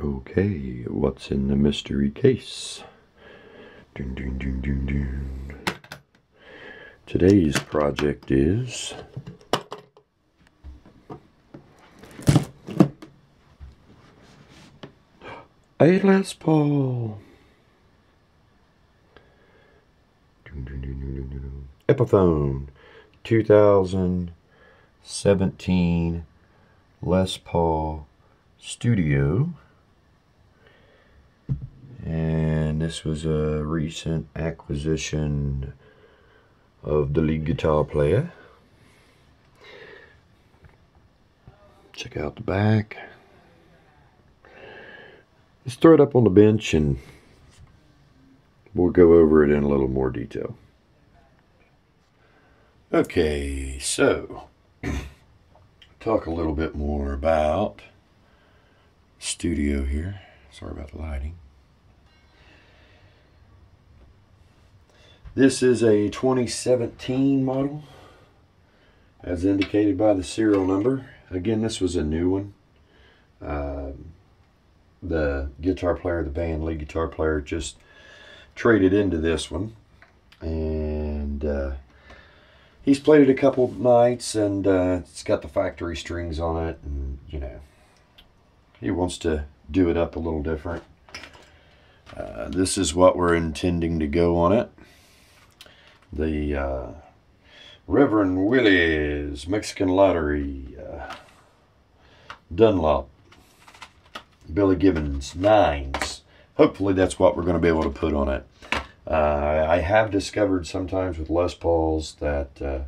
Okay, what's in the mystery case? Dun, dun, dun, dun, dun. Today's project is a LesPaul. Epiphone 2017 LesPaul Stuido. And this was a recent acquisition of the lead guitar player. Check out the back. Let's throw it up on the bench and we'll go over it in a little more detail. Okay, so talk a little bit more about Stuido here. Sorry about the lighting. This is a 2017 model, as indicated by the serial number. Again, this was a new one. The guitar player, the band lead guitar player, just traded into this one. And he's played it a couple nights, and it's got the factory strings on it. And, you know, he wants to do it up a little different. This is what we're intending to go on it. The Reverend Willie's Mexican Lottery Dunlop Billy Gibbons 9s. Hopefully that's what we're going to be able to put on it. I have discovered sometimes with Les Pauls that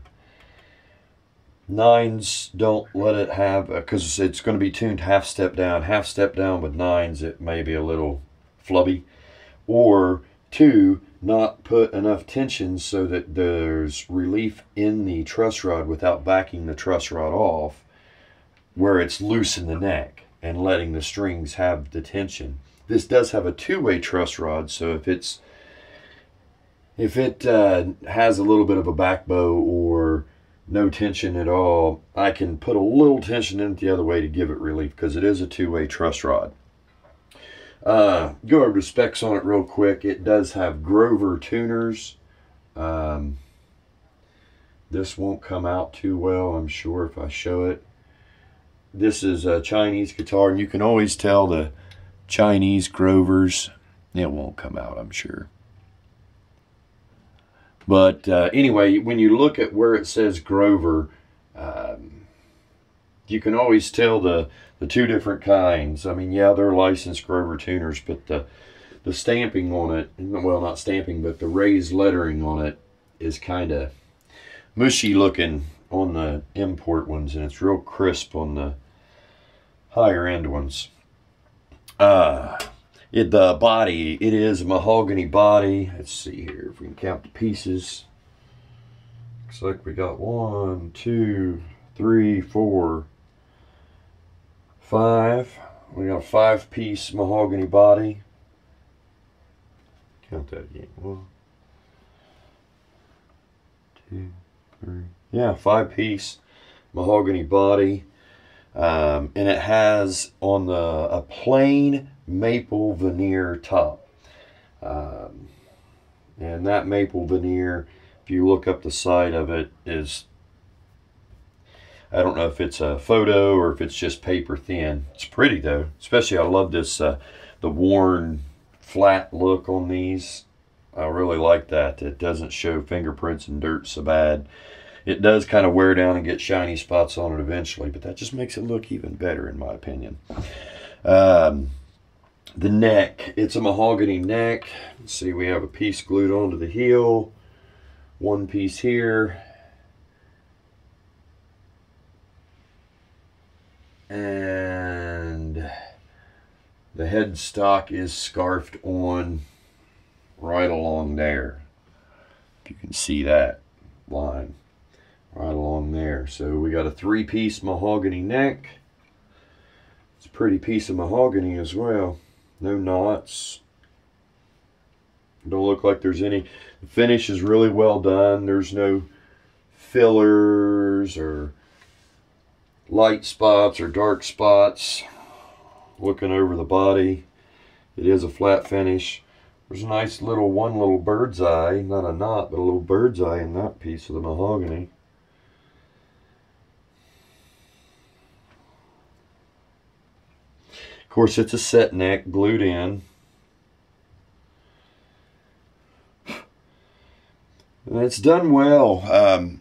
9s don't let it have, because it's going to be tuned half step down with 9s. It may be a little flubby, or 2, not put enough tension so that there's relief in the truss rod without backing the truss rod off, where it's loose in the neck and letting the strings have the tension. This does have a 2-way truss rod, so if it has a little bit of a back bow or no tension at all, I can put a little tension in it the other way to give it relief, because it is a 2-way truss rod. Go over the specs on it real quick. It does have Grover tuners. This won't come out too well, I'm sure, if I show it. This is a Chinese guitar, and you can always tell the Chinese Grovers. It won't come out, I'm sure. But anyway, when you look at where it says Grover, you can always tell the two different kinds. I mean, yeah, they're licensed Grover tuners, but the stamping on it, well, not stamping, but the raised lettering on it is kind of mushy looking on the import ones, and it's real crisp on the higher end ones. The body, it is a mahogany body. Let's see here if we can count the pieces. Looks like we got 1, 2, 3, 4, 5. We got a 5-piece mahogany body. Count that again. 1, 2, 3. Yeah, 5-piece mahogany body. And it has on a plain maple veneer top. And that maple veneer, if you look up the side of it, is, I don't know if it's a photo or if it's just paper thin. It's pretty though. Especially I love this, the worn flat look on these. I really like that. It doesn't show fingerprints and dirt so bad. It does kind of wear down and get shiny spots on it eventually, but that just makes it look even better in my opinion. The neck, it's a mahogany neck. Let's see, we have a piece glued onto the heel. 1 piece here. And the headstock is scarfed on right along there. If you can see that line right along there. So we got a 3-piece mahogany neck. It's a pretty piece of mahogany as well. No knots. Don't look like there's any. The finish is really well done. There's no fillers or light spots or dark spots. looking over the body. It is a flat finish. There's a nice one little bird's eye, not a knot, but a little bird's eye in that piece of the mahogany. Of course, it's a set neck, glued in. And it's done well.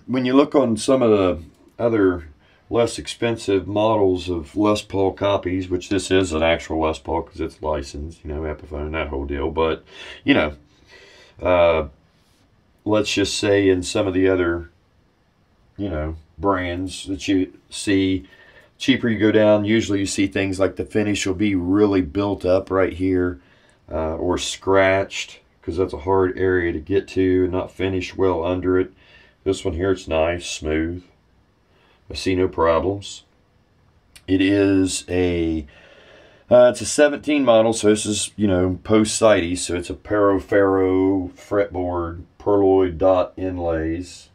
When you look on some of the other less expensive models of Les Paul copies, which this is an actual Les Paul because it's licensed, you know, Epiphone, that whole deal. But, you know, let's just say in some of the other, you know, brands that you see, cheaper you go down, usually you see things like the finish will be really built up right here or scratched, because that's a hard area to get to and not finished well under it. This one here, it's nice, smooth. I see no problems. It is it's a 17 model, so this is, you know, post-CITES, so it's a Ferro fretboard, pearloid dot inlays.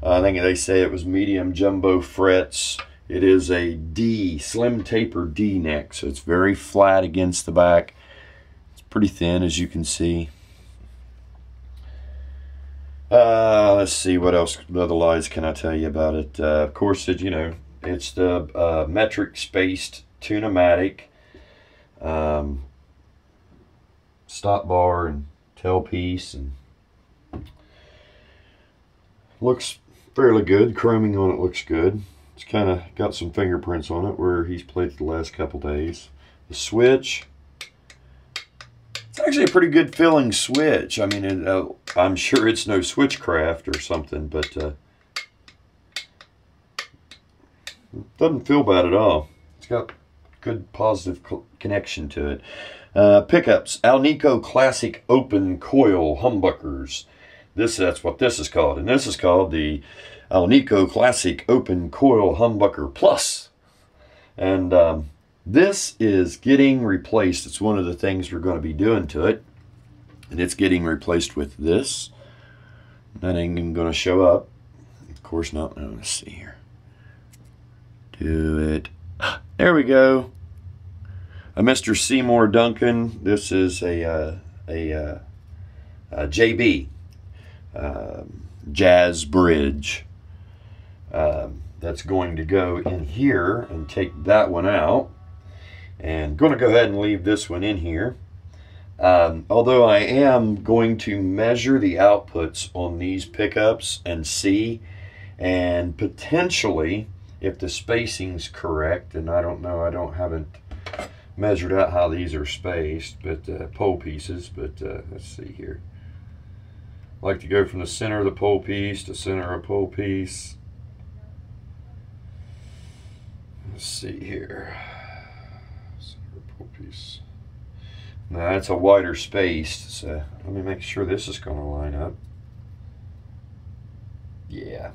I think they say it was medium jumbo frets. It is a D, slim taper D neck, so it's very flat against the back. It's pretty thin, as you can see. Let's see, what else, what other lies can I tell you about it? Of course, you know, it's the metric spaced Tune-O-Matic stop bar and tailpiece, and looks fairly good. Chroming on it looks good. It's kind of got some fingerprints on it where he's played the last couple days. The switch, it's actually a pretty good feeling switch. I mean, I'm sure it's no switchcraft or something, but it doesn't feel bad at all. It's got good positive connection to it. Pickups, Alnico Classic Open Coil Humbuckers. That's what this is called, and this is called the Alnico Classic Open Coil Humbucker Plus. And this is getting replaced. It's one of the things we're going to be doing to it. And it's getting replaced with this. That ain't even going to show up. Of course not. No, let's see here. Do it. There we go. A Mr. Semore Ducan. This is a JB. Jazz Bridge. That's going to go in here and take that one out. And going to go ahead and leave this one in here. Although I am going to measure the outputs on these pickups and see, and potentially, if the spacing's correct, and I don't know, haven't measured out how these are spaced, but pole pieces, but let's see here. I like to go from the center of the pole piece to center of pole piece. Let's see here. Piece. Now that's a wider space, so let me make sure this is going to line up. Yeah.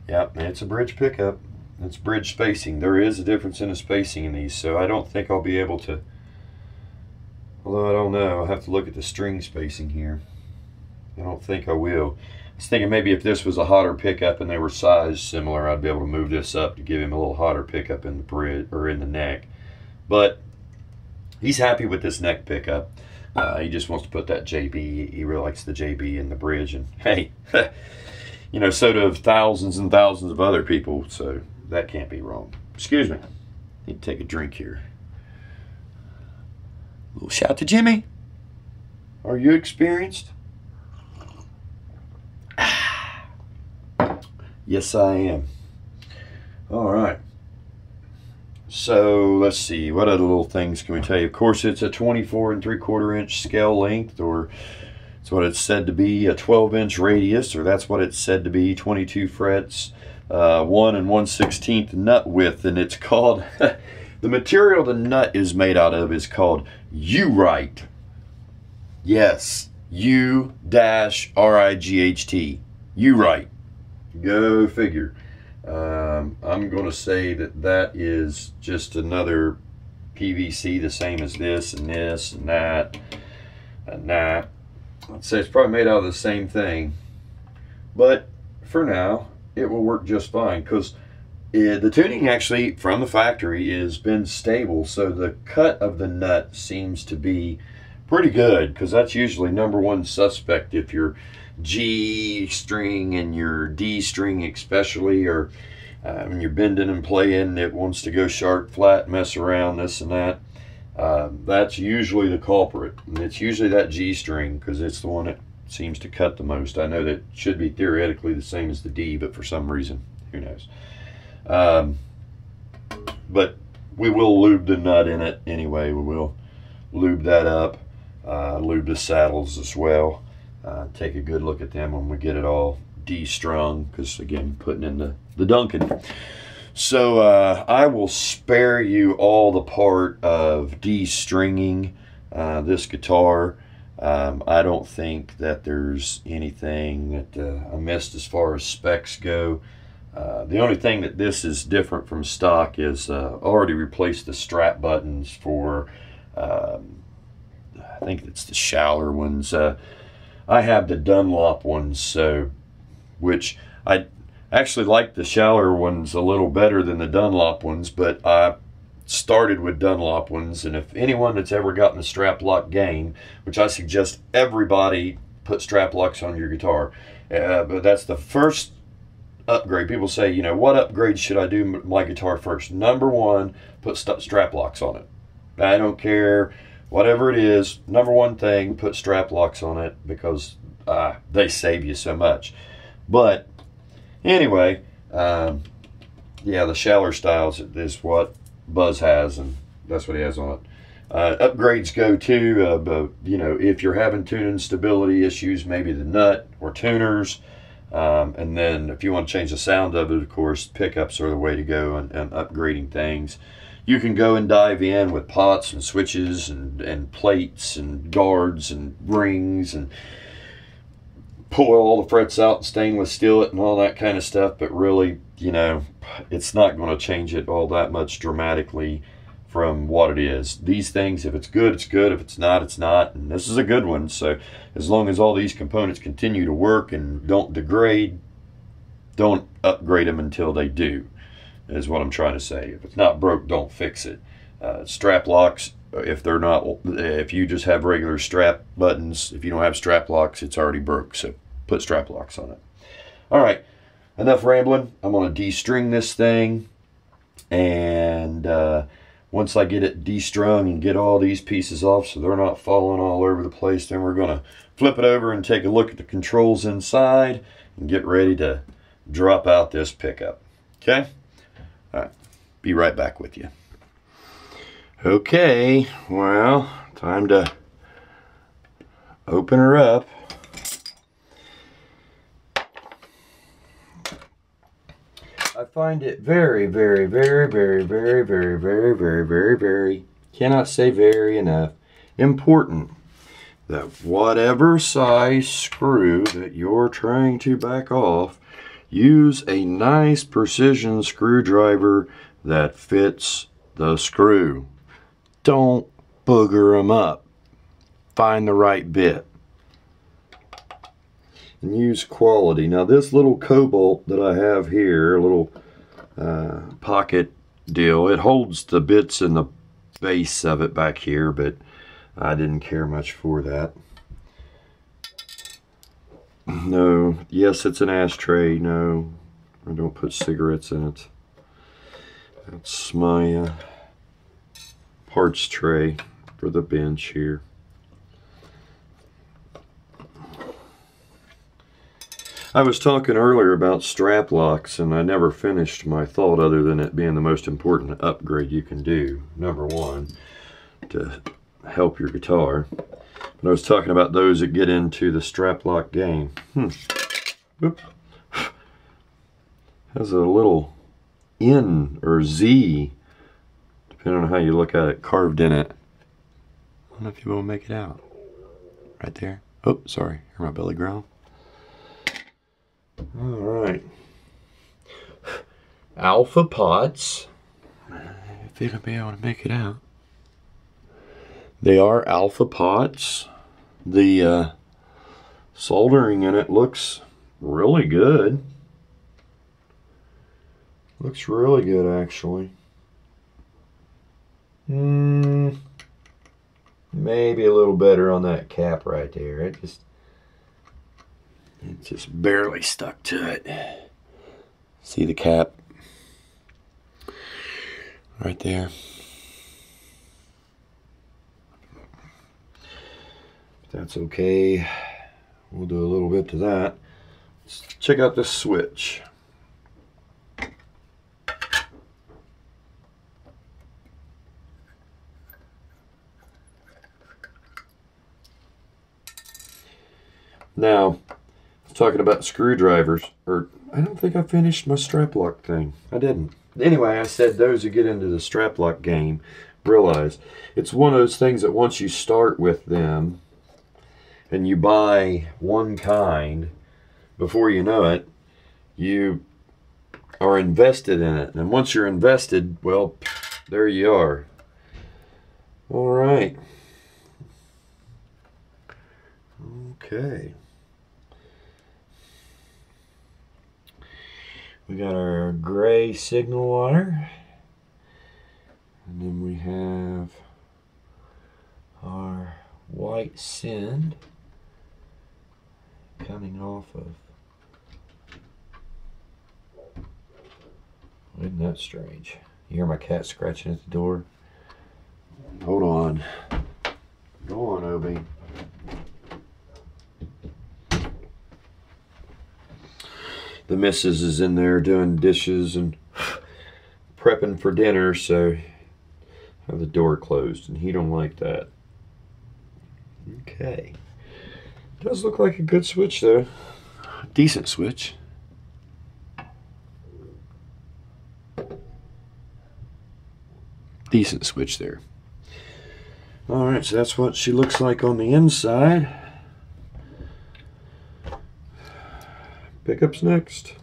Yep, it's a bridge pickup. It's bridge spacing. There is a difference in the spacing in these, so I don't think I'll be able to, although I don't know, I'll have to look at the string spacing here. I don't think I will. I was thinking maybe if this was a hotter pickup and they were sized similar, I'd be able to move this up to give him a little hotter pickup in the bridge or in the neck. But he's happy with this neck pickup. He just wants to put that JB. He really likes the JB in the bridge, and hey, you know, so do thousands and thousands of other people. So that can't be wrong. Excuse me. Need to take a drink here. A little shout to Jimmy. Are you experienced? Yes, I am. All right. So let's see. What other little things can we tell you? Of course, it's a 24 3/4 inch scale length, or it's what it's said to be, a 12-inch radius, or that's what it's said to be, 22 frets, 1 1/16 nut width, and it's called, the material the nut is made out of is called U-Right. Yes, U-R-I-G-H-T. U-Right. Go figure. I'm going to say that is just another PVC, the same as this and this and that and that. I'd say it's probably made out of the same thing, but for now it will work just fine, because The tuning actually from the factory has been stable, so the cut of the nut seems to be pretty good, because that's usually number one suspect if your G string and your D string especially, or when you're bending and playing, it wants to go sharp, flat, mess around, this and that. That's usually the culprit, and it's usually that G string, because it's the one that seems to cut the most. I know that it should be theoretically the same as the D, but for some reason, who knows. But we will lube the nut in it anyway. We will lube that up, lube the saddles as well. Take a good look at them when we get it all de-strung, because again, putting in the Duncan. So I will spare you all the part of de-stringing this guitar. I don't think that there's anything that I missed as far as specs go. The only thing that this is different from stock is already replaced the strap buttons for, I think it's the Schaller ones. I have the Dunlop ones, so, which I actually like the Schaller ones a little better than the Dunlop ones, but I started with Dunlop ones, and if anyone that's ever gotten a strap lock game, which I suggest everybody put strap locks on your guitar, but that's the first upgrade. People say, you know, what upgrade should I do my guitar first? Number one, put strap locks on it. I don't care, whatever it is, number one thing, put strap locks on it, because they save you so much. But anyway, yeah, the Schaller styles is what Buzz has, and that's what he has on it. Upgrades go to, you know, if you're having tuning stability issues, maybe the nut or tuners. And then if you want to change the sound of it, of course, pickups are the way to go, and upgrading things. You can go and dive in with pots and switches and plates and guards and rings and pull all the frets out and stainless steel it and all that kind of stuff. But really, you know, it's not going to change it all that much dramatically from what it is. These things, if it's good, it's good. If it's not, it's not. And this is a good one. So as long as all these components continue to work and don't degrade, don't upgrade them until they do, is what I'm trying to say. If it's not broke, don't fix it. Strap locks, if they're not, if you just have regular strap buttons, if you don't have strap locks, it's already broke. So put strap locks on it. All right, enough rambling. I'm going to de-string this thing, and once I get it de-strung and get all these pieces off so they're not falling all over the place, then we're going to flip it over and take a look at the controls inside and get ready to drop out this pickup. Okay? All right. Be right back with you. Okay. Well, time to open her up. I find it very, very, very, very, very, very, very, very, very, very, cannot say very enough, important that whatever size screw that you're trying to back off, use a nice precision screwdriver that fits the screw. Don't booger them up. Find the right bit. And use quality. Now this little cobalt that I have here, a little pocket deal, it holds the bits in the base of it back here, but I didn't care much for that. No, yes, it's an ashtray. No, I don't put cigarettes in it. That's my parts tray for the bench here. I was talking earlier about strap locks, and I never finished my thought other than it being the most important upgrade you can do, number one, to help your guitar. But I was talking about those that get into the strap lock game. Oop. Has a little N or Z, depending on how you look at it, carved in it. I don't know if you will make it out. Right there. Oh, sorry. Hear my belly growl? All right. Alpha pots. If you're gonna be able to make it out. They are alpha pots. The soldering in it looks really good. Looks really good, actually. Maybe a little better on that cap right there. It just barely stuck to it. See the cap right there? That's okay. We'll do a little bit to that. Let's check out this switch. Now, I was talking about screwdrivers, or I don't think I finished my strap lock thing. I didn't. Anyway, I said those who get into the strap lock game realize it's one of those things that once you start with them and you buy one kind, before you know it, you are invested in it. And once you're invested, well, there you are. All right. Okay. We got our gray signal wire, and then we have our white send coming off of. Isn't that strange? You hear my cat scratching at the door? Hold on. Go on, Obi. The missus is in there doing dishes and prepping for dinner, so I have the door closed, and he don't like that. Okay. Does look like a good switch, though. Decent switch. Decent switch there. Alright, so that's what she looks like on the inside. Pickups next.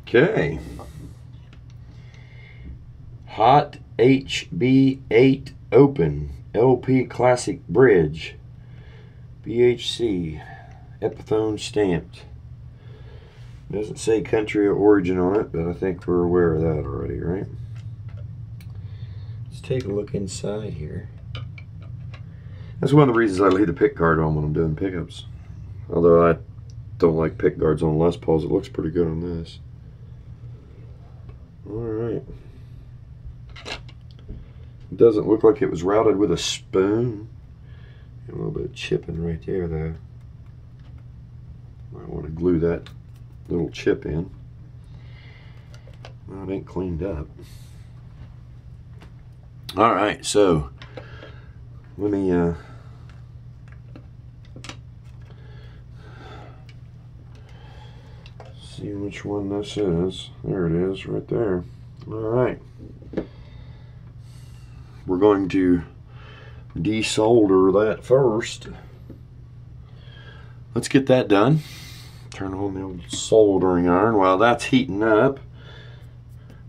Okay. Hot HB8 Open LP Classic Bridge. BHC. Epiphone stamped. Doesn't say country of origin on it, but I think we're aware of that already, right? Let's take a look inside here. That's one of the reasons I leave the pick guard on when I'm doing pickups. Although I don't like pick guards on LesPauls, it looks pretty good on this. Alright. It doesn't look like it was routed with a spoon. A little bit of chipping right there, though. Might want to glue that little chip in. Well, it ain't cleaned up. Alright, so let me see which one this is. There it is, right there. Alright. We're going to desolder that first. Let's get that done. Turn on the old soldering iron. While that's heating up,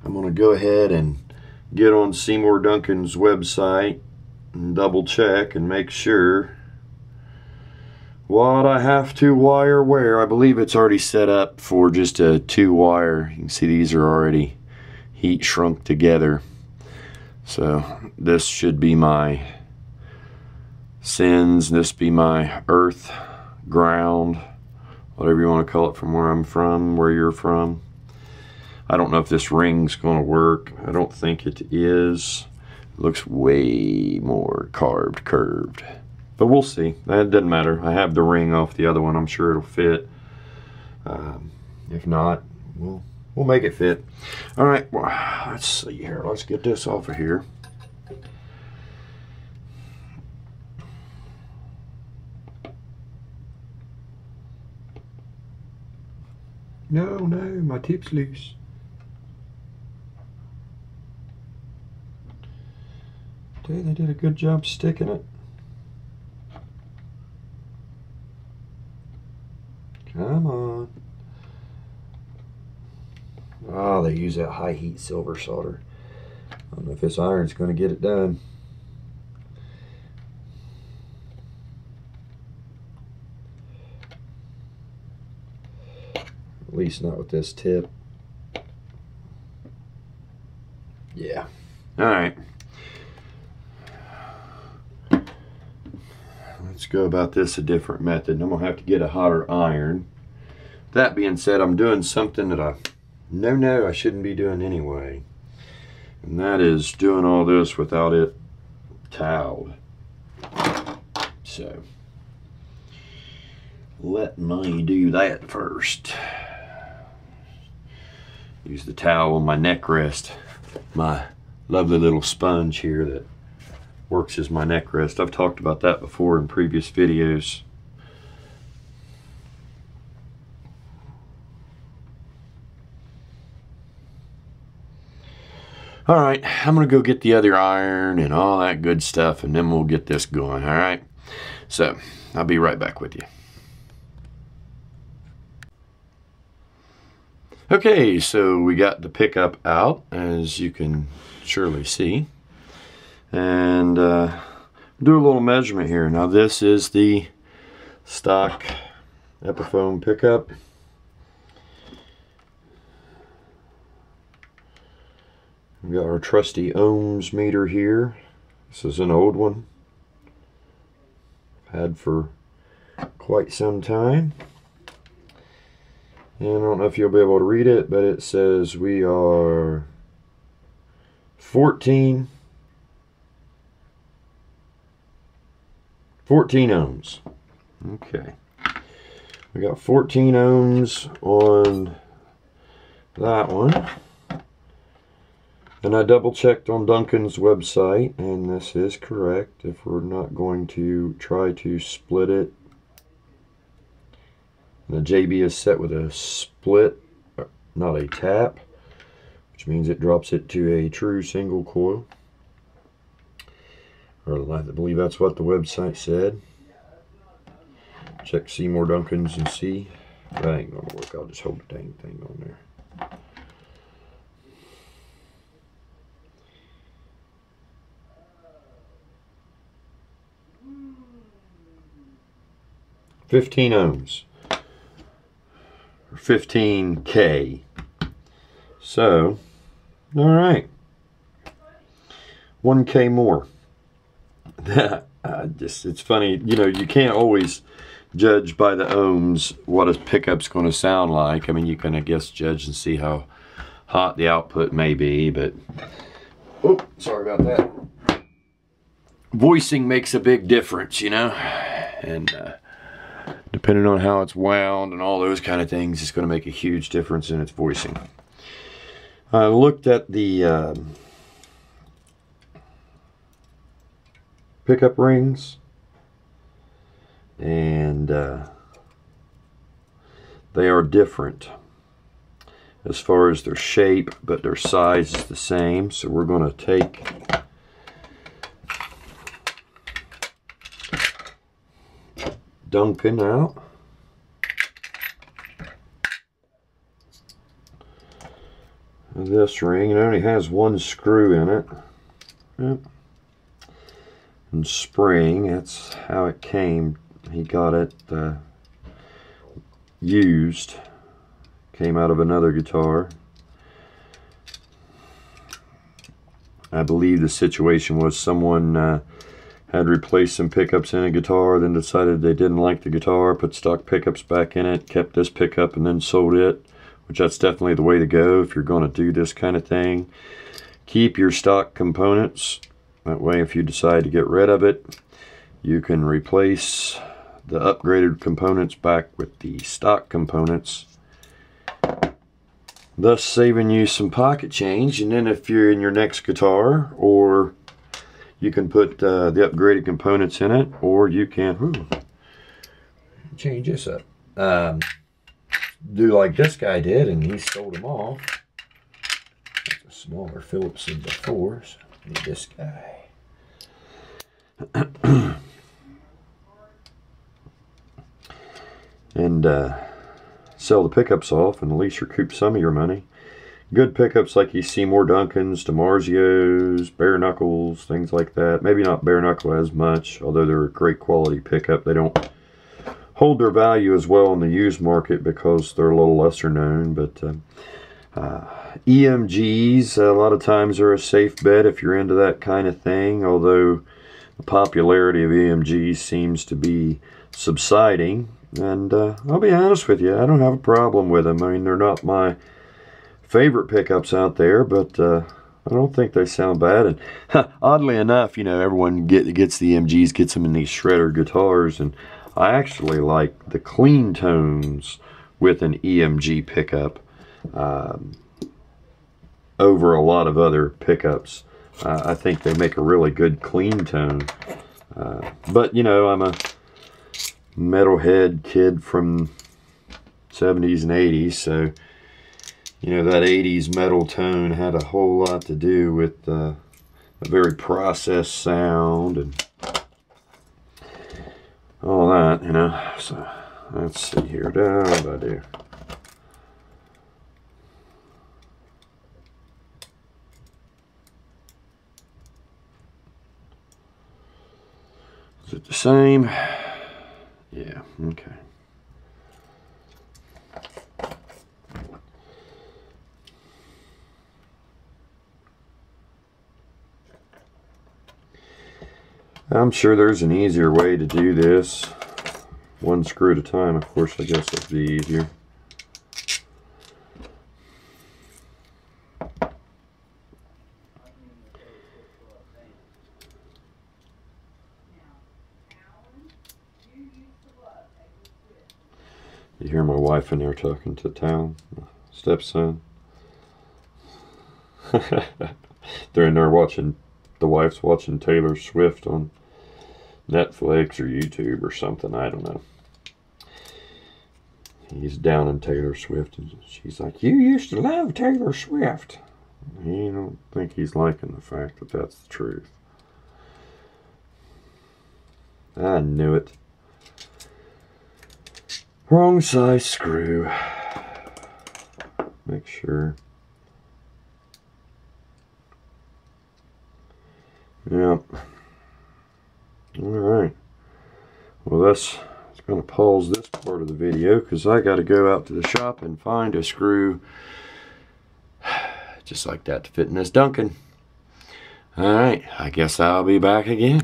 I'm going to go ahead and get on Semore Ducan's website and double check and make sure what I have to wire where. I believe it's already set up for just a 2-wire. You can see these are already heat shrunk together. So this should be my sends, this be my earth, ground, whatever you want to call it from where I'm from, where you're from. I don't know if this ring's going to work. I don't think it is. It looks way more curved. But we'll see. That doesn't matter. I have the ring off the other one. I'm sure it'll fit. If not, we'll make it fit. All right, well, let's see here. Let's get this off of here. No, my tip's loose. Okay, they did a good job sticking it. Come on. Oh, they use that high heat silver solder. I don't know if this iron's going to get it done. At least not with this tip. Yeah. All right. Let's go about this a different method. I'm going to have to get a hotter iron. That being said, I'm doing something that I know I shouldn't be doing anyway. And that is doing all this without it toweled. So, let me do that first. Use the towel on my neck rest. My lovely little sponge here that works as my neck rest. I've talked about that before in previous videos. All right, I'm gonna go get the other iron and all that good stuff, and then we'll get this going, all right? So, I'll be right back with you. Okay, so we got the pickup out, as you can surely see. And do a little measurement here. Now this is the stock Epiphone pickup. We've got our trusty ohms meter here. This is an old one I've had for quite some time. And I don't know if you'll be able to read it, but it says we are 14 ohms. Okay. We got 14 ohms on that one. And I double checked on Duncan's website, and this is correct. If we're not going to try to split it, the JB is set with a split, not a tap, which means it drops it to a true single coil. Or I believe that's what the website said. Check Semore Ducan's and see. That ain't gonna work. I'll just hold the dang thing on there. $15 ohms. Or 15K. So, all right. 1K more. It's funny, you know, you can't always judge by the ohms what a pickup's going to sound like. I mean, you can, I guess, judge and see how hot the output may be, but oh, sorry about that. Voicing makes a big difference, you know, and depending on how it's wound and all those kind of things, it's going to make a huge difference in its voicing. I looked at the pickup rings, and they are different as far as their shape, but their size is the same. So we're going to take Duncan out. This ring, it only has one screw in it. Yep. And spring, that's how it came. He got it used. Came out of another guitar. I believe the situation was someone had replaced some pickups in a guitar, then decided they didn't like the guitar, put stock pickups back in it, kept this pickup, and then sold it, which that's definitely the way to go if you're going to do this kind of thing. Keep your stock components. That way, if you decide to get rid of it, you can replace the upgraded components back with the stock components thus saving you some pocket change. And then if you're in your next guitar, or you can put the upgraded components in it, or you can change this up. Do like this guy did, and he sold them off. A smaller Phillips than before, so I need this guy. And sell the pickups off and at least recoup some of your money. Good pickups like these Semore Ducans, DiMarzios, bare knuckles, things like that. Maybe not bare knuckle as much, although they're a great quality pickup. They don't hold their value as well in the used market because they're a little lesser known. But EMGs a lot of times are a safe bet if you're into that kind of thing, although the popularity of EMGs seems to be subsiding. And I'll be honest with you, I don't have a problem with them. I mean, they're not my favorite pickups out there, but I don't think they sound bad. And oddly enough, you know, everyone gets the EMGs, gets them in these shredder guitars, and I actually like the clean tones with an EMG pickup over a lot of other pickups. I think they make a really good clean tone. But, you know, I'm a metalhead kid from 70s and 80s, so, you know, that 80s metal tone had a whole lot to do with a very processed sound and all that, you know. So let's see here. What do I do? Is it the same? Yeah, okay. I'm sure there's an easier way to do this. One screw at a time, of course, I guess that'd be easier. You hear my wife in there talking to Town, my stepson. They're in there watching, the wife's watching Taylor Swift on Netflix or YouTube or something, I don't know. He's down in Taylor Swift, and she's like, "You used to love Taylor Swift." He don't think he's liking the fact that that's the truth. I knew it. Wrong size screw. Make sure. Yep. Alright. Well, that's going to pause this part of the video because I got to go out to the shop and find a screw just like that to fit in this Duncan. Alright, I guess I'll be back again.